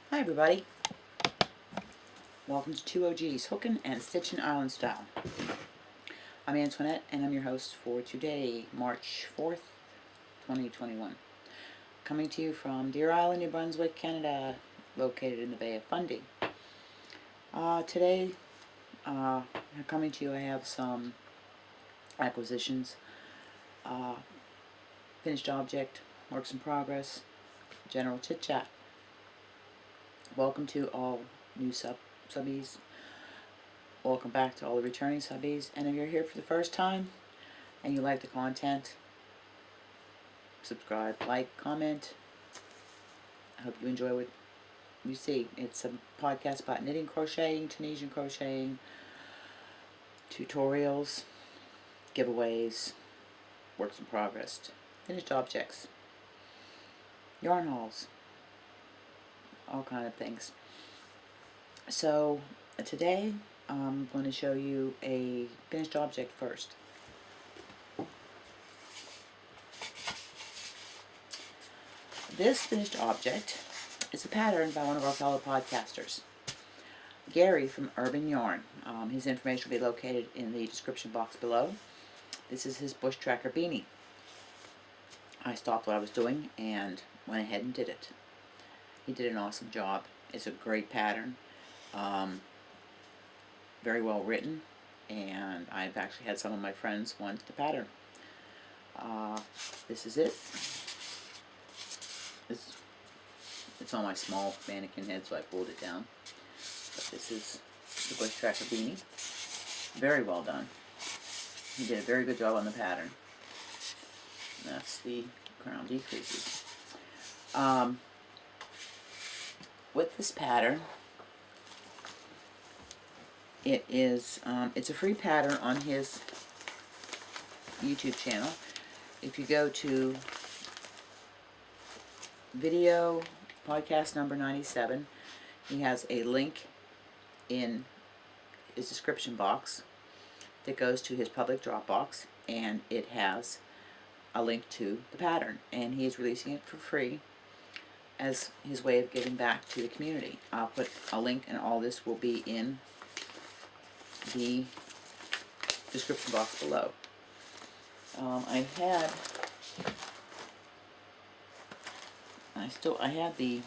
Hi everybody, welcome to 2OG's Hookin' and Stitchin' Island Style. I'm Antoinette and I'm your host for today, March 4th, 2021. Coming to you from Deer Island, New Brunswick, Canada, located in the Bay of Fundy. Today, coming to you, I have some acquisitions, finished object, works in progress, general chit chat. Welcome to all new subbies. Welcome back to all the returning subbies. And if you're here for the first time and you like the content, subscribe, like, comment. I hope you enjoy what you see. It's a podcast about knitting, crocheting, Tunisian crocheting, tutorials, giveaways, works in progress, finished objects, yarn hauls, all kind of things. So today I'm going to show you a finished object first. This finished object is a pattern by one of our fellow podcasters, Gary from Urbanyarn. His information will be located in the description box below. This is his bush tracker beanie. I stopped what I was doing and went ahead and did it. He did an awesome job. It's a great pattern. Very well written, and I've actually had some of my friends want the pattern. This is it. It's on my small mannequin head, so I pulled it down. But this is the bush tracker beanie. Very well done. He did a very good job on the pattern. And that's the crown decreases. With this pattern, it's a free pattern on his YouTube channel. If you go to video podcast number 97, he has a link in his description box that goes to his public Dropbox, and it has a link to the pattern, and he is releasing it for free as his way of giving back to the community. I'll put a link, and all this will be in the description box below. I had the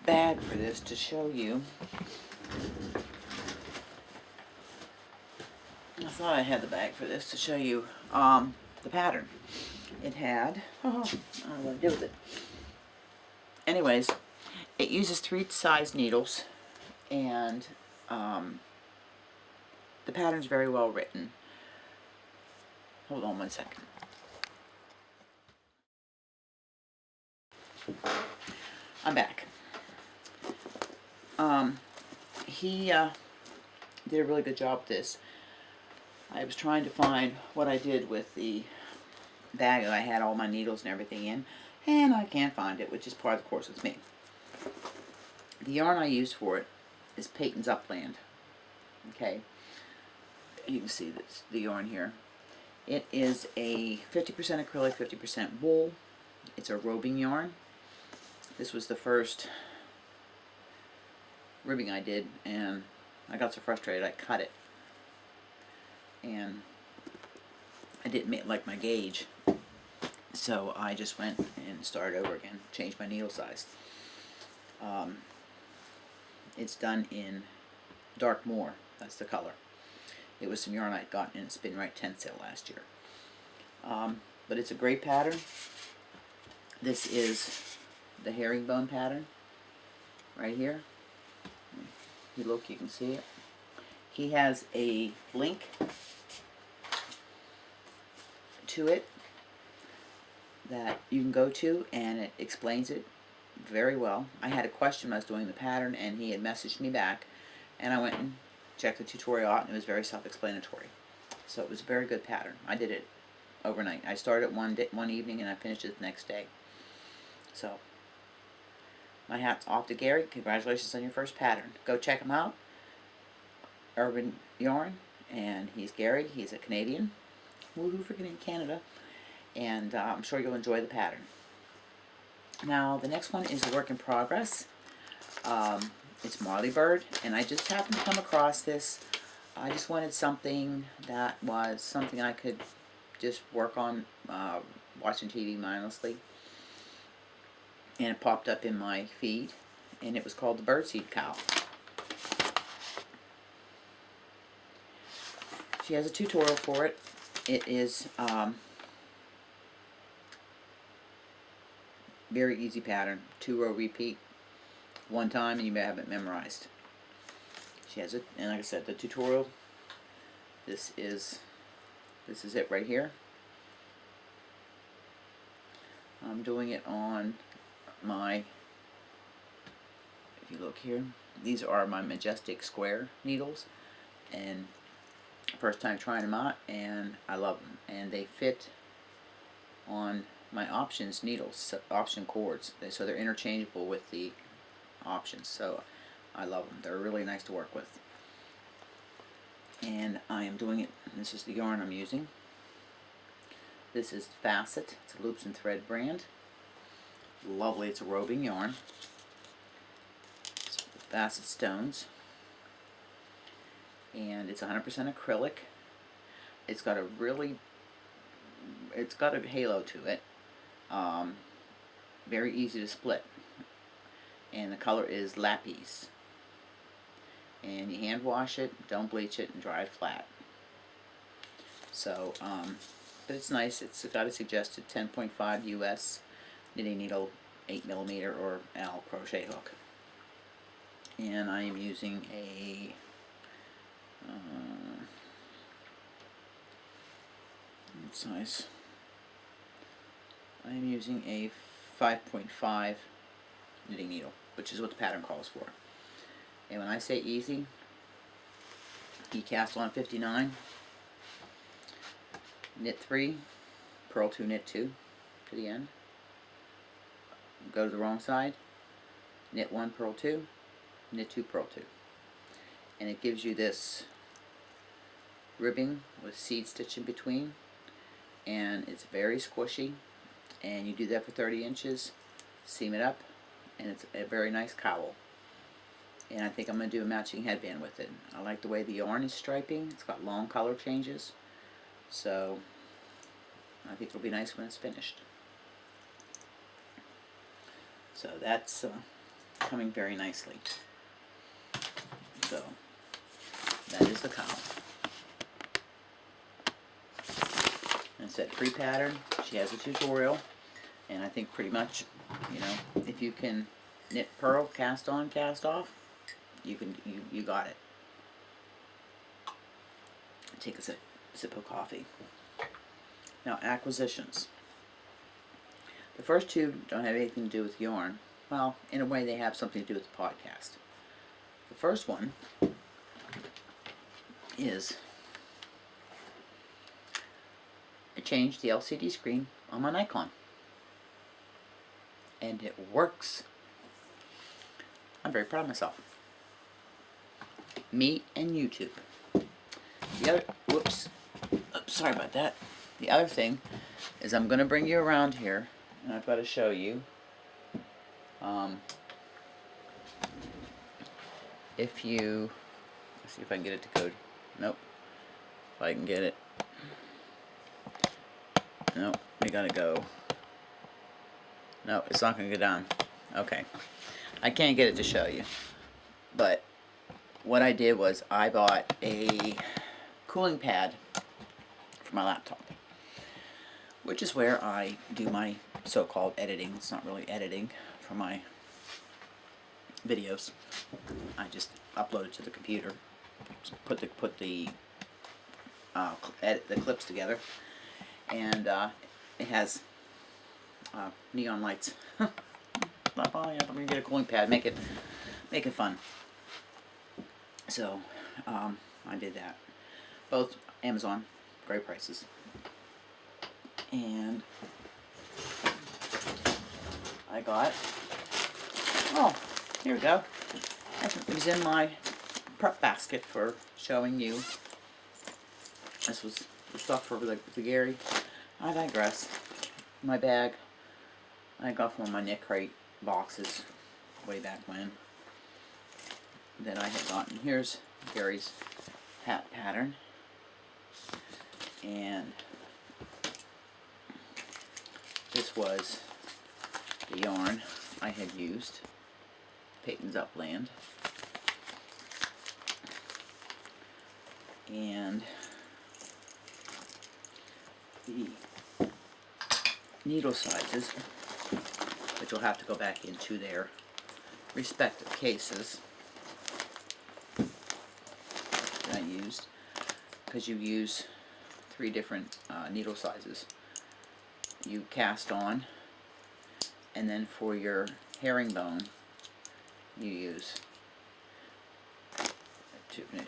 bag for this to show you. I thought I had the bag for this to show you the pattern. It had, I don't know what to do with it. Anyways, it uses 3 size needles, and the pattern's very well written. Hold on one second. I'm back. He did a really good job with this. I was trying to find what I did with the bag that I had all my needles and everything in, and I can't find it, which is part of the course with me. The yarn I used for it is Peyton's Upland. Okay, you can see this, the yarn here. It is a 50% acrylic, 50% wool. It's a robing yarn. This was the first ribbing I did, and I got so frustrated I cut it. And I didn't like my gauge, so I just went and started over again, changed my needle size. It's done in dark moor, that's the color. It was some yarn I'd gotten in a Spin Right 10 sale last year. But it's a great pattern. This is the Herringbone Pattern right here. If you look, you can see it. He has a link to it that you can go to, and it explains it very well. I had a question when I was doing the pattern, and he had messaged me back, and I went and checked the tutorial out, and it was very self-explanatory. So it was a very good pattern. I did it overnight. I started one evening, and I finished it the next day. So my hat's off to Gary. Congratulations on your first pattern. Go check him out. Urbanyarn, and he's Gary. He's a Canadian. Woohoo for Canada. And I'm sure you'll enjoy the pattern. Now the next one is a work in progress. It's Marley Bird, and I just happened to come across this. I just wanted something that was something I could just work on watching TV mindlessly. And it popped up in my feed, and it was called the Birdseed Cow. She has a tutorial for it. It is very easy pattern. 2-row repeat one time and you may have it memorized. She has it, and like I said, the tutorial, this is it right here. I'm doing it on my, if you look here, these are my Majestic Square needles, and first time trying them out, and I love them, and they fit on my options needles, option cords, so they're interchangeable with the options, so I love them. They're really nice to work with. And I am doing it, this is the yarn I'm using. This is Facet, it's a Loops and Thread brand. Lovely, it's a roving yarn. It's Facet Stones. And it's 100% acrylic. It's got a halo to it. Very easy to split. And the color is Lapis. And you hand wash it, don't bleach it, and dry it flat. So, but it's nice. It's got a suggested 10.5 US knitting needle, 8mm or Al crochet hook. And I am using a what size? I am using a 5.5 knitting needle, which is what the pattern calls for. And when I say easy, you cast on 59, knit 3, purl 2, knit 2 to the end, go to the wrong side, knit 1, purl 2, knit 2, purl 2. And it gives you this ribbing with seed stitch in between, and it's very squishy, and you do that for 30 inches, seam it up, and it's a very nice cowl. And I think I'm going to do a matching headband with it. I like the way the yarn is striping. It's got long color changes, so I think it'll be nice when it's finished. So that's coming very nicely. So that is the cowl. And it's that free pattern. She has a tutorial, and I think pretty much, you know, if you can knit, purl, cast on, cast off, you got it. Take a sip of coffee. Now, acquisitions. The first two don't have anything to do with yarn. Well, in a way they have something to do with the podcast. The first one is I changed the LCD screen on my Nikon, and it works. I'm very proud of myself. Me and YouTube. The other, whoops, oops, sorry about that. The other thing is I'm going to bring you around here, and I've got to show you. If you, let's see if I can get it to go. Nope. If I can get it. Nope. We gotta go. No, it's not gonna go down. Okay. I can't get it to show you. But what I did was I bought a cooling pad for my laptop, which is where I do my so-called editing. It's not really editing for my videos. I just upload it to the computer, put the clips together, and it has neon lights. I'm gonna get a cooling pad, make it fun. So I did that. Both Amazon, great prices. And I got, oh, here we go. It was in my prep basket for showing you. This was the stuff for the Gary. I digress. My bag I got from one of my knit crate boxes way back when that I had gotten. Here's Gary's hat pattern, and this was the yarn I had used, Peyton's Upland, and the needle sizes, which will have to go back into their respective cases that I used, because you use 3 different needle sizes. You cast on, and then for your herringbone you use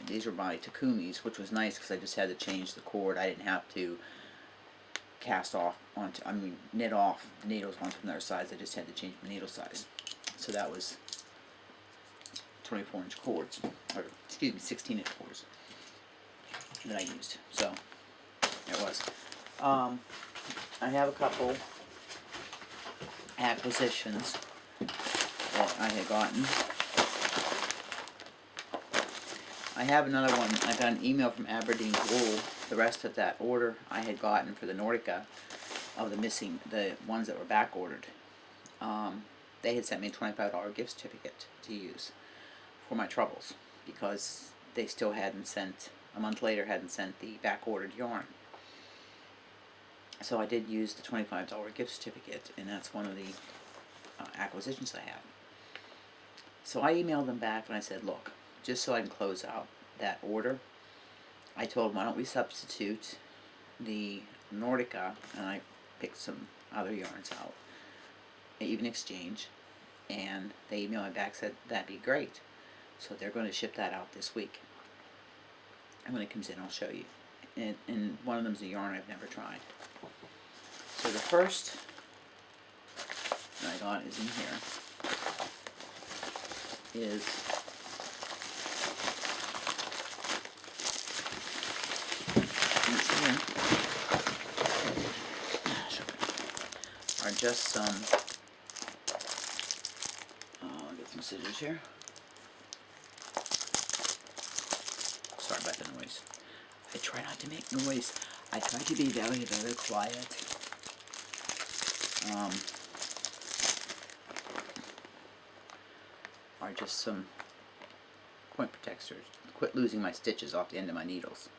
these were my Takumis, which was nice because I just had to change the cord. I didn't have to cast off onto, knit off the needles onto another size. I just had to change the needle size. So that was 24-inch cords, or excuse me, 16-inch cords that I used. So it was. I have a couple acquisitions that I had gotten. I have another one. I got an email from Aberdeen Wool. The rest of that order I had gotten for the Nordica of the ones that were back ordered. They had sent me a $25 gift certificate to use for my troubles because they still hadn't sent, a month later, hadn't sent the back ordered yarn. So I did use the $25 gift certificate, and that's one of the acquisitions I have. So I emailed them back and I said, look, just so I can close out that order, I told them, why don't we substitute the Nordica, and I picked some other yarns out, even exchange, and they emailed me back, said that'd be great. So they're going to ship that out this week. And when it comes in, I'll show you. And one of them's a yarn I've never tried. So the first that I got is in here. Is are just some, I'll get some scissors here. Sorry about the noise. I try not to make noise. I try to be very, very quiet. Are just some point protectors. Quit losing my stitches off the end of my needles.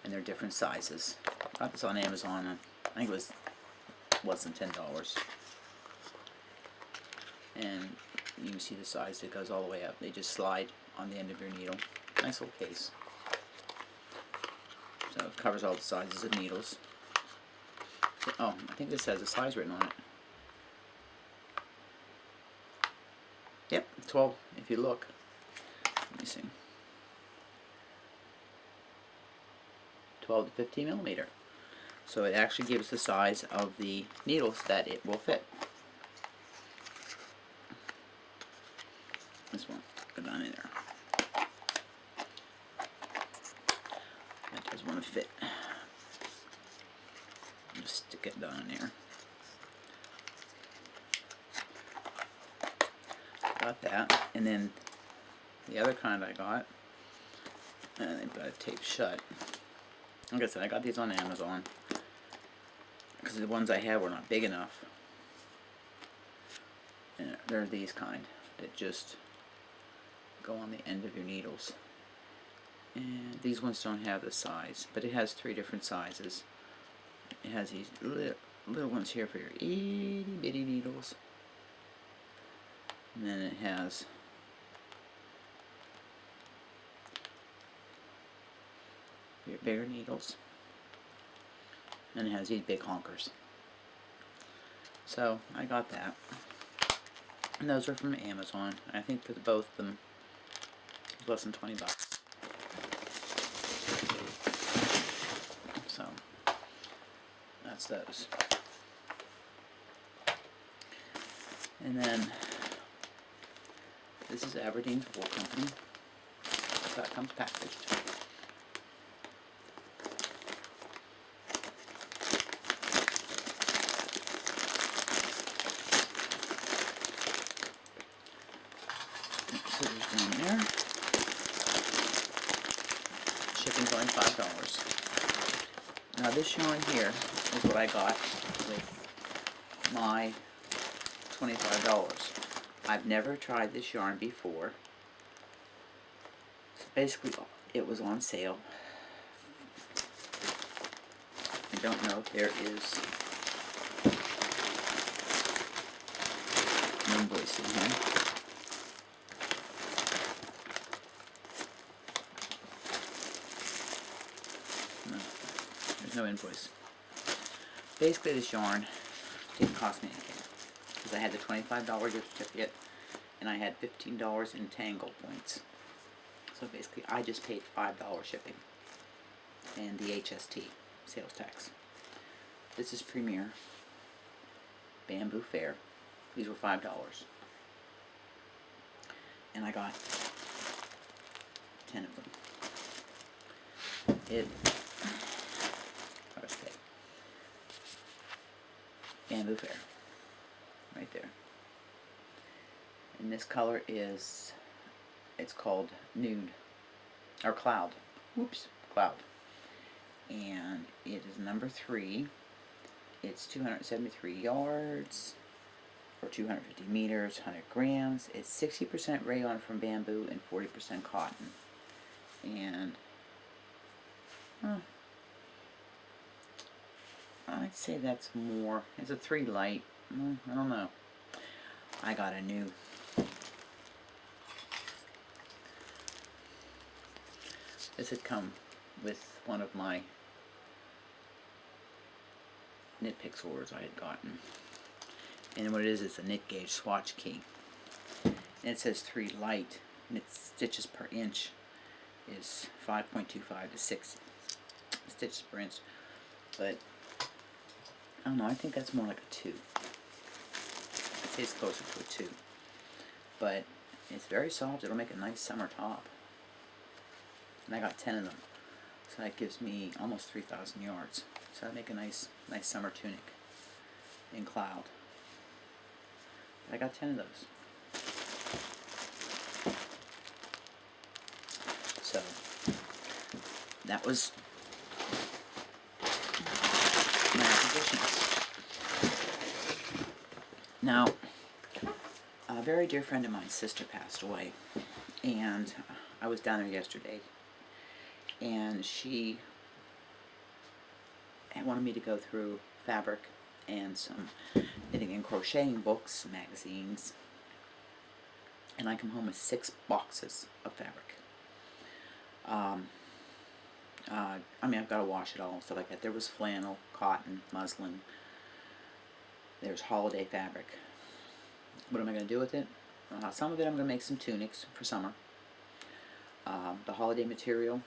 And they're different sizes. Got this on Amazon. I think it was less than $10. And you can see the size that goes all the way up. They just slide on the end of your needle. Nice little case. So it covers all the sizes of needles. Oh, I think this has a size written on it. Yep, 12 if you look. Let me see. 12 to 15 millimeter. So it actually gives the size of the needles that it will fit. This one, go down in there. That does want to fit. Just stick it down in there. Got that, and then the other kind I got, and they've got it taped shut. Like I said, I got these on Amazon because the ones I had were not big enough. And they're these kind that just go on the end of your needles. And these ones don't have the size, but it has 3 different sizes. It has these little ones here for your itty bitty needles. And then it has your bigger needles. And it has these big honkers. So I got that. And those are from Amazon. I think for both of them, it's less than $20. So that's those. And then this is Aberdeen's Wool Company. That comes packaged. down there. Shipping's only $5. Now this yarn here is what I got with my $25. I've never tried this yarn before. So basically it was on sale. I don't know if there is an invoice in here. No, there's no invoice. Basically this yarn didn't cost me anything because I had the $25 gift certificate and I had $15 in Tangle points. So basically I just paid $5 shipping and the HST, sales tax. This is Premier Bamboo Fair. These were $5. And I got 10 of them. Okay. Bamboo Fair. Right there. And this color is, it's called Nude. Or Cloud. Whoops. Cloud. And it is number 3. It's 273 yards. Or 250 meters, 100 grams. It's 60% rayon from bamboo and 40% cotton. And I'd say that's more. It's a 3 light. I don't know. I got a new. This had come with one of my knit picks orders I had gotten. And what it is a knit gauge swatch key. And it says 3 light. Knit stitches per inch is 5.25 to 6 stitches per inch. But I don't know, I think that's more like a 2. I'd say it's closer to a 2. But it's very soft. It'll make a nice summer top. And I got 10 of them. So that gives me almost 3,000 yards. So I make a nice summer tunic in Cloud. I got 10 of those. So that was my acquisitions. Now, a very dear friend of mine's sister passed away, and I was down there yesterday, and she wanted me to go through fabric and some knitting and crocheting books, magazines, and I come home with 6 boxes of fabric. I mean, I've got to wash it all and stuff like that. There was flannel, cotton, muslin. There's holiday fabric. What am I going to do with it? Some of it I'm going to make some tunics for summer. The holiday material,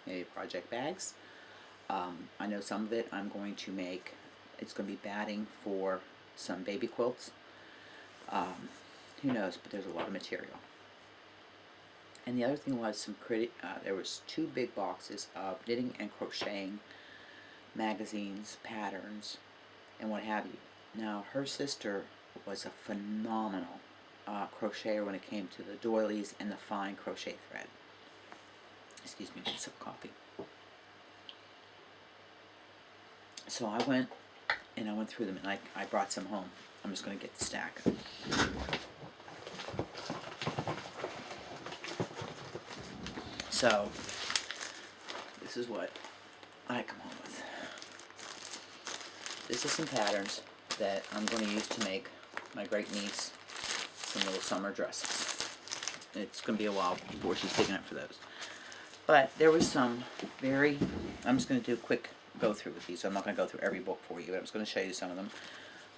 maybe project bags. I know some of it I'm going to make, it's going to be batting for some baby quilts. Who knows, but there's a lot of material. And the other thing was there was 2 big boxes of knitting and crocheting magazines, patterns, and what have you. Now, her sister was a phenomenal crocheter when it came to the doilies and the fine crochet thread. Excuse me, get some coffee. So I went through them, and I brought some home. I'm just going to get the stack. So this is what I come home with. This is some patterns that I'm going to use to make my great niece some little summer dresses. It's going to be a while before she's big enough for those. But there was some I'm just going to do a quick go through with these. So I'm not going to go through every book for you, but I'm just going to show you some of them.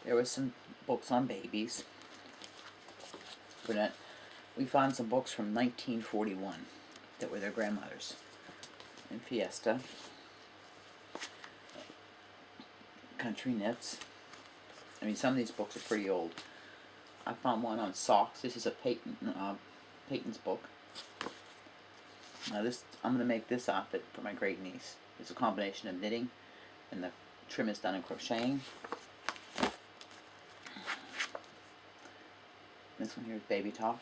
There was some books on babies. We found some books from 1941 that were their grandmothers. And Fiesta. Country Knits. I mean, some of these books are pretty old. I found one on socks. This is a Peyton's book. Now I'm going to make this outfit for my great niece. It's a combination of knitting, and the trim is done in crocheting. This one here is Baby Talk.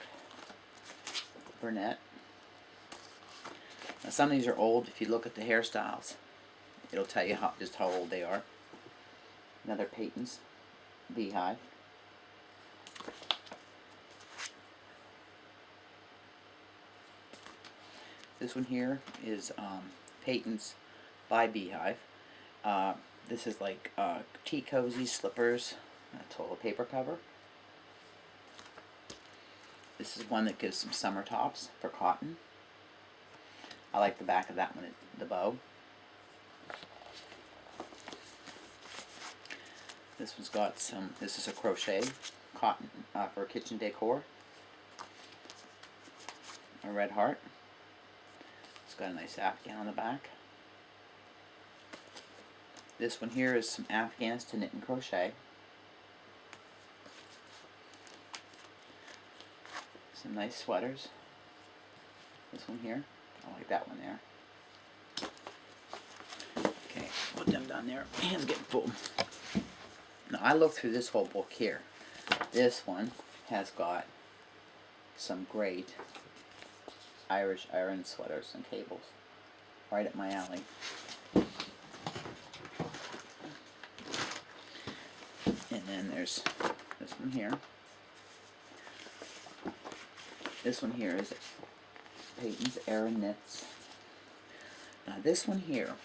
brunette. Now some of these are old. If you look at the hairstyles, it'll tell you just how old they are. Another Peyton's Beehive. This one here is Peyton's by Beehive. This is like tea cozy slippers, toilet paper cover. This is one that gives some summer tops for cotton. I like the back of that one, the bow. This one's got some, this is a crochet cotton for kitchen decor. A red heart. It's got a nice afghan on the back. This one here is some afghans to knit and crochet. Some nice sweaters. This one here, I like that one there. Okay, put them down there. Hands getting full. Now I looked through this whole book here. This one has got some great Irish iron sweaters and cables. Right up my alley. And then there's this one here. This one here is Peyton's Aran Knits. Now this one here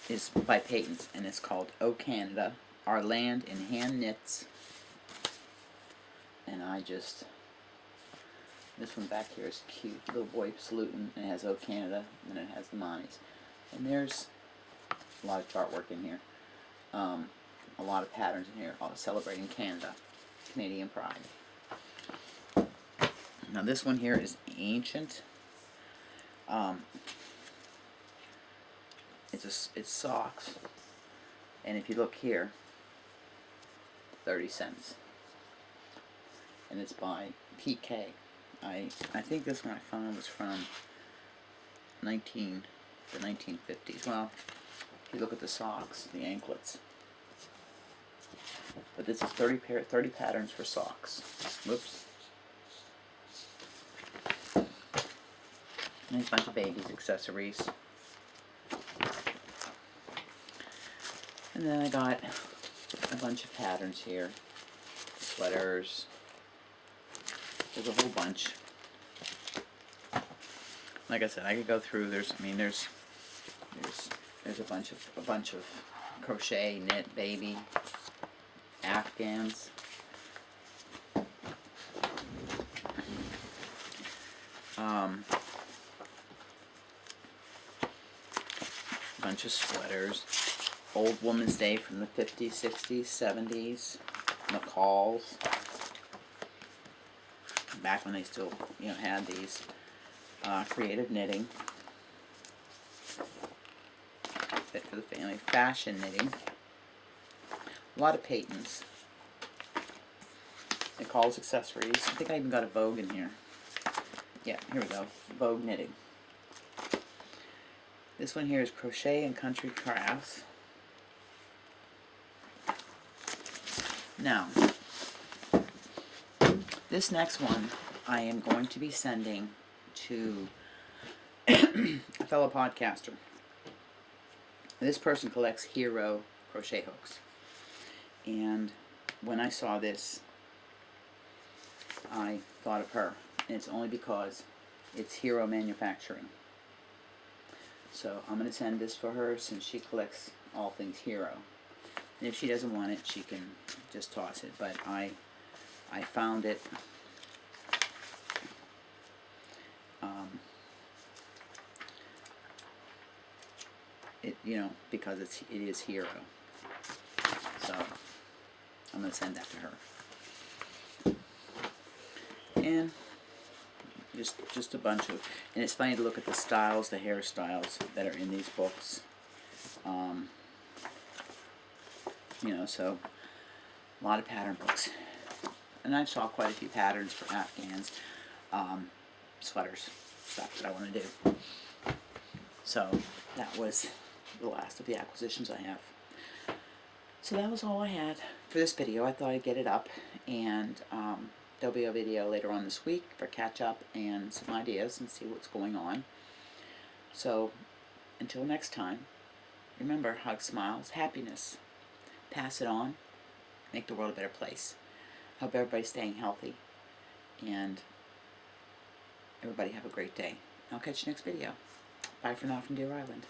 is by Peyton's, and it's called O Canada, Our Land in Hand Knits. And this one back here is cute. Little boy saluting, and it has O Canada, and it has the Monties. And there's a lot of chart work in here. A lot of patterns in here, all celebrating Canada, Canadian pride. Now this one here is ancient. It's socks, and if you look here, 30 cents, and it's by PK. I think this one I found was from the 1950s. Well, if you look at the socks, the anklets. But this is 30 patterns for socks. Whoops. Nice bunch of babies accessories. And then I got a bunch of patterns here. Sweaters. There's a whole bunch. Like I said, I could go through. There's a bunch of crochet, knit, baby, afghans. Bunch of sweaters. Old Woman's Day from the 50s, 60s, 70s. The Cowls. Back when they still, had these. Creative knitting. Fit for the family. Fashion knitting. A lot of Peyton's. The Cowls accessories. I think I even got a Vogue in here. Yeah, here we go. Vogue knitting. This one here is Crochet and Country Crafts. Now, this next one I am going to be sending to a fellow podcaster. This person collects hero crochet hooks. And when I saw this, I thought of her. And it's only because it's Hero Manufacturing. So I'm going to send this for her since she collects all things Hero. And if she doesn't want it, she can just toss it. But I found it because it is Hero. So I'm going to send that to her. And just a bunch of, and it's funny to look at the styles, the hairstyles that are in these books. So a lot of pattern books. And I saw quite a few patterns for afghans, sweaters, stuff that I want to do. So that was the last of the acquisitions I have. So that was all I had for this video. I thought I'd get it up and there'll be a video later on this week for catch up and some ideas and see what's going on. So until next time, remember, hug, smiles, happiness. Pass it on. Make the world a better place. Hope everybody's staying healthy. And everybody have a great day. I'll catch you next video. Bye for now from Deer Island.